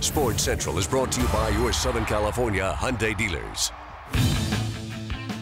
Sports Central is brought to you by your Southern California Hyundai dealers.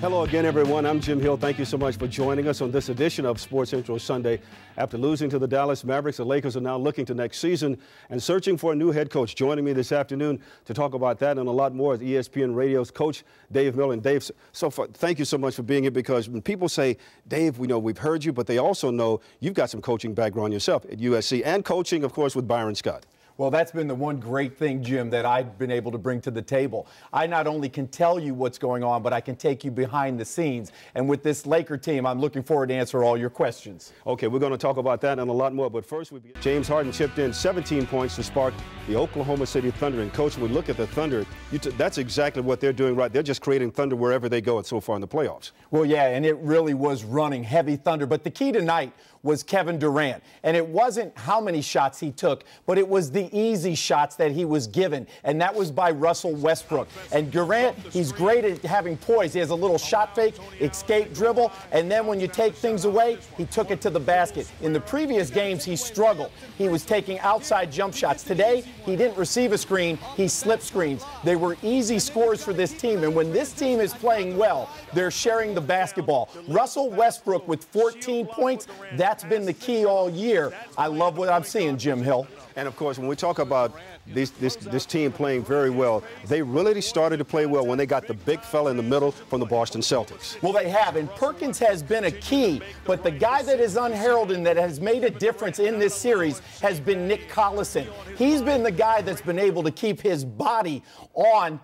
Hello again, everyone. I'm Jim Hill. Thank you so much for joining us on this edition of Sports Central Sunday. After losing to the Dallas Mavericks, the Lakers are now looking to next season and searching for a new head coach. Joining me this afternoon to talk about that and a lot more is ESPN Radio's coach, Dave Miller. And Dave, thank you so much for being here, because when people say, Dave, we know we've heard you, but they also know you've got some coaching background yourself at USC and coaching, of course, with Byron Scott. Well, that's been the one great thing, Jim, that I've been able to bring to the table. I not only can tell you what's going on, but I can take you behind the scenes. And with this Laker team, I'm looking forward to answer all your questions. Okay, we're going to talk about that and a lot more. But first, James Harden chipped in 17 points to spark the Oklahoma City Thunder. And, Coach, when we look at the Thunder, that's exactly what they're doing right. They're just creating thunder wherever they go so far in the playoffs. Well, yeah, and it really was running heavy thunder. But the key tonight was Kevin Durant. And it wasn't how many shots he took, but it was the easy shots that he was given. And that was by Russell Westbrook. And Durant, he's great at having poise. He has a little shot fake, escape dribble, and then when you take things away, he took it to the basket. In the previous games, he struggled. He was taking outside jump shots. Today, he didn't receive a screen. He slipped screens. They were easy scores for this team. And when this team is playing well, they're sharing the basketball. Russell Westbrook with 14 points, that's been the key all year. I love what I'm seeing, Jim Hill. And, of course, when we talk about this team playing very well, they really started to play well when they got the big fella in the middle from the Boston Celtics. Well, they have, and Perkins has been a key, but the guy that is unheralded and that has made a difference in this series has been Nick Collison. He's been the guy that's been able to keep his body on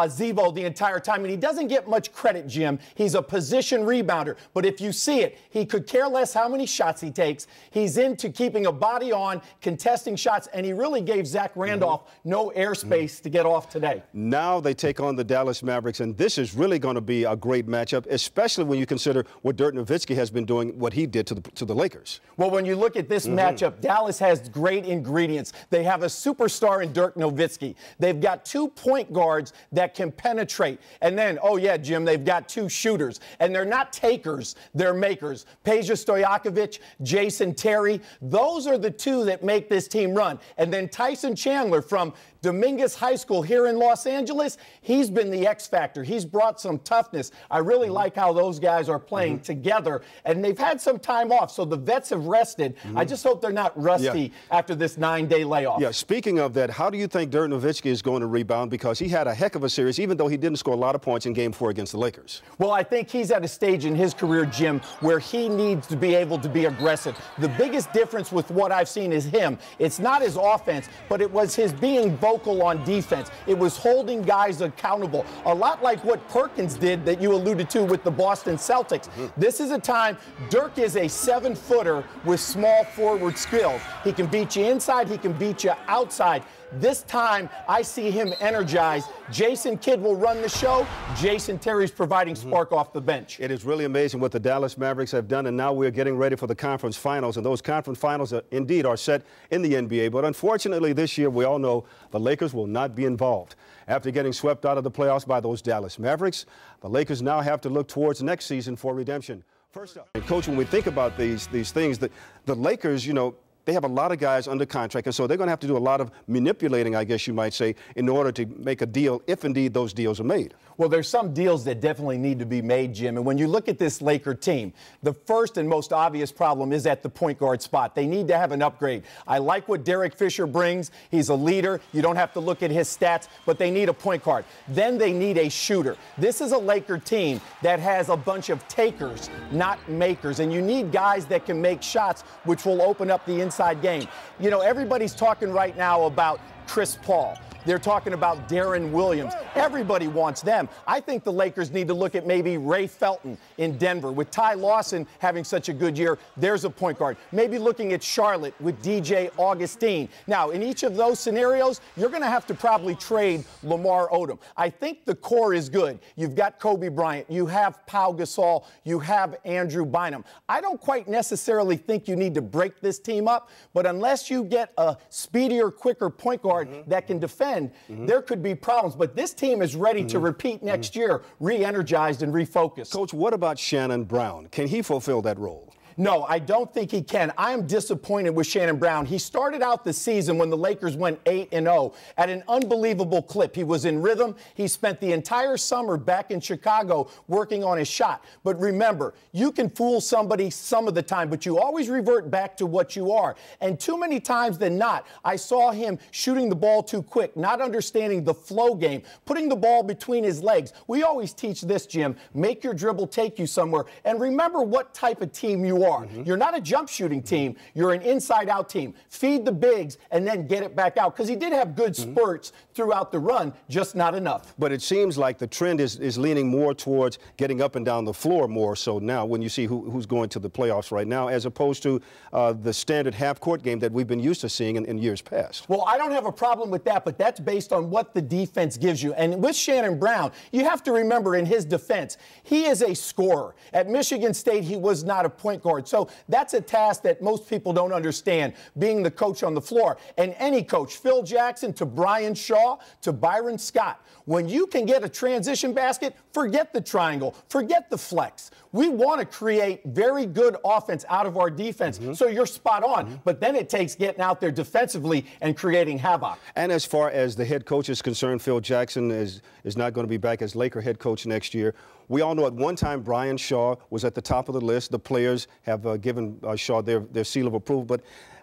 Z-Bo the entire time, and he doesn't get much credit, Jim. He's a position rebounder, but if you see it, he could care less how many shots he takes. He's into keeping a body on, contesting shots, and he really gave Zach Randolph no airspace to get off today. Now they take on the Dallas Mavericks, and this is really going to be a great matchup, especially when you consider what Dirk Nowitzki has been doing, what he did to the Lakers. Well, when you look at this matchup, Dallas has great ingredients. They have a superstar in Dirk Nowitzki. They've got 2 point guards that can penetrate. And then, oh yeah, Jim, they've got 2 shooters. And they're not takers, they're makers. Peja Stojakovic, Jason Terry, those are the 2 that make this team run. And then Tyson Chandler from Dominguez High School here in Los Angeles, he's been the X factor. He's brought some toughness. I really like how those guys are playing together. And they've had some time off, so the vets have rested. I just hope they're not rusty after this 9-day layoff. Yeah, speaking of that, how do you think Dirk Nowitzki is going to rebound? Because he had a heck of a series, even though he didn't score a lot of points in Game 4 against the Lakers. Well, I think he's at a stage in his career, Jim, where he needs to be able to be aggressive. The biggest difference with what I've seen is him. It's not his offense, but it was his being vocal on defense. It was holding guys accountable, a lot like what Perkins did that you alluded to with the Boston Celtics. This is a time, Dirk is a 7-footer with small forward skills. He can beat you inside, he can beat you outside. This time, I see him energized. Jason Kidd will run the show. Jason Terry's providing spark off the bench. It is really amazing what the Dallas Mavericks have done, and now we're getting ready for the conference finals, and those conference finals indeed are set in the NBA. But unfortunately, this year, we all know the Lakers will not be involved. After getting swept out of the playoffs by those Dallas Mavericks, the Lakers now have to look towards next season for redemption. First up, Coach, when we think about these things, the Lakers, you know, they have a lot of guys under contract, and so they're going to have to do a lot of manipulating, I guess you might say, in order to make a deal, if indeed those deals are made. Well, there's some deals that definitely need to be made, Jim. And when you look at this Laker team, the first and most obvious problem is at the point guard spot. They need to have an upgrade. I like what Derek Fisher brings. He's a leader. You don't have to look at his stats, but they need a point guard. Then they need a shooter. This is a Laker team that has a bunch of takers, not makers. And you need guys that can make shots, which will open up the inside game. You know, everybody's talking right now about Chris Paul. They're talking about Darren Williams. Everybody wants them. I think the Lakers need to look at maybe Ray Felton in Denver. With Ty Lawson having such a good year, there's a point guard. Maybe looking at Charlotte with DJ Augustine. Now, in each of those scenarios, you're going to have to probably trade Lamar Odom. I think the core is good. You've got Kobe Bryant. You have Pau Gasol. You have Andrew Bynum. I don't quite necessarily think you need to break this team up, but unless you get a speedier, quicker point guard that can defend, there could be problems. But this team is ready to repeat next year, re-energized and refocused. Coach, what about Shannon Brown? Can he fulfill that role? No, I don't think he can. I am disappointed with Shannon Brown. He started out the season when the Lakers went 8-0 at an unbelievable clip. He was in rhythm. He spent the entire summer back in Chicago working on his shot. But remember, you can fool somebody some of the time, but you always revert back to what you are. And too many times than not, I saw him shooting the ball too quick, not understanding the flow game, putting the ball between his legs. We always teach this, Jim. Make your dribble take you somewhere. And remember what type of team you are. You're not a jump shooting team. You're an inside-out team. Feed the bigs and then get it back out. Because he did have good spurts throughout the run, just not enough. But it seems like the trend is leaning more towards getting up and down the floor more so now when you see who's going to the playoffs right now, as opposed to the standard half-court game that we've been used to seeing in years past. Well, I don't have a problem with that, but that's based on what the defense gives you. And with Shannon Brown, you have to remember in his defense, he is a scorer. At Michigan State, he was not a point guard. So that's a task that most people don't understand, being the coach on the floor. And any coach, Phil Jackson to Brian Shaw to Byron Scott, when you can get a transition basket, forget the triangle, forget the flex. We want to create very good offense out of our defense. So you're spot on. But then it takes getting out there defensively and creating havoc. And as far as the head coach is concerned, Phil Jackson is not going to be back as Laker head coach next year. We all know at one time Brian Shaw was at the top of the list. The players have given Shaw their seal of approval. But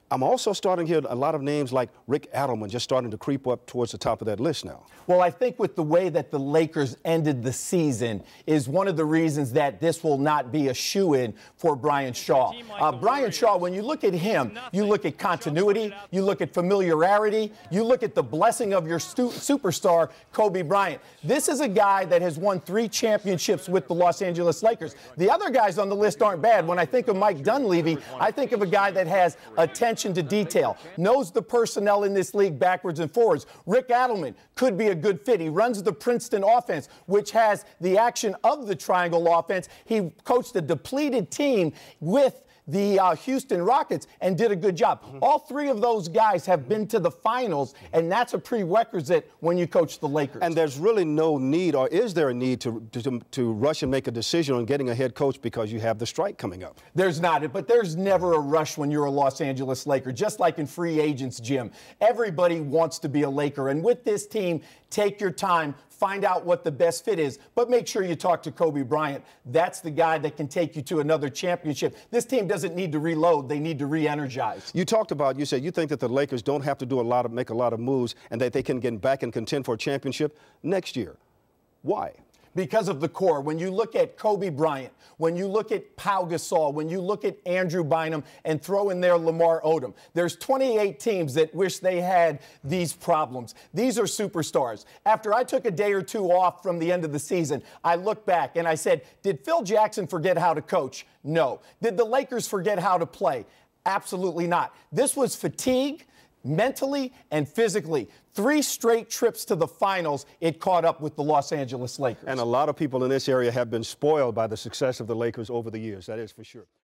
I'm also starting to hear a lot of names like Rick Adelman just starting to creep up towards the top of that list now. Well, I think with the way that the Lakers ended the season is one of the reasons that this will not be a shoo-in for Brian Shaw. Brian Shaw, when you look at him, you look at continuity, you look at familiarity, you look at the blessing of your superstar, Kobe Bryant. This is a guy that has won 3 championships with the Los Angeles Lakers. The other guys on the list aren't bad. When I think of Mike Dunleavy, I think of a guy that has attention to detail, knows the personnel in this league backwards and forwards. Rick Adelman could be a good fit. He runs the Princeton offense, which has the action of the triangle offense. He coached a depleted team with the Houston Rockets and did a good job. All 3 of those guys have been to the finals, and that's a prerequisite when you coach the Lakers. And there's really no need, or is there a need to rush and make a decision on getting a head coach because you have the strike coming up? There's not, but there's never a rush when you're a Los Angeles Laker, just like in free agents, Jim. Everybody wants to be a Laker, and with this team, take your time, find out what the best fit is, but make sure you talk to Kobe Bryant. That's the guy that can take you to another championship. This team doesn't need to reload. They need to re-energize. You said you think that the Lakers don't have to make a lot of moves and that they can get back and contend for a championship next year. Why? Because of the core. When you look at Kobe Bryant, when you look at Pau Gasol, when you look at Andrew Bynum and throw in there Lamar Odom, there's 28 teams that wish they had these problems. These are superstars. After I took a day or 2 off from the end of the season, I looked back and I said, did Phil Jackson forget how to coach? No. Did the Lakers forget how to play? Absolutely not. This was fatigue, mentally and physically. 3 straight trips to the finals, it caught up with the Los Angeles Lakers. And a lot of people in this area have been spoiled by the success of the Lakers over the years. That is for sure.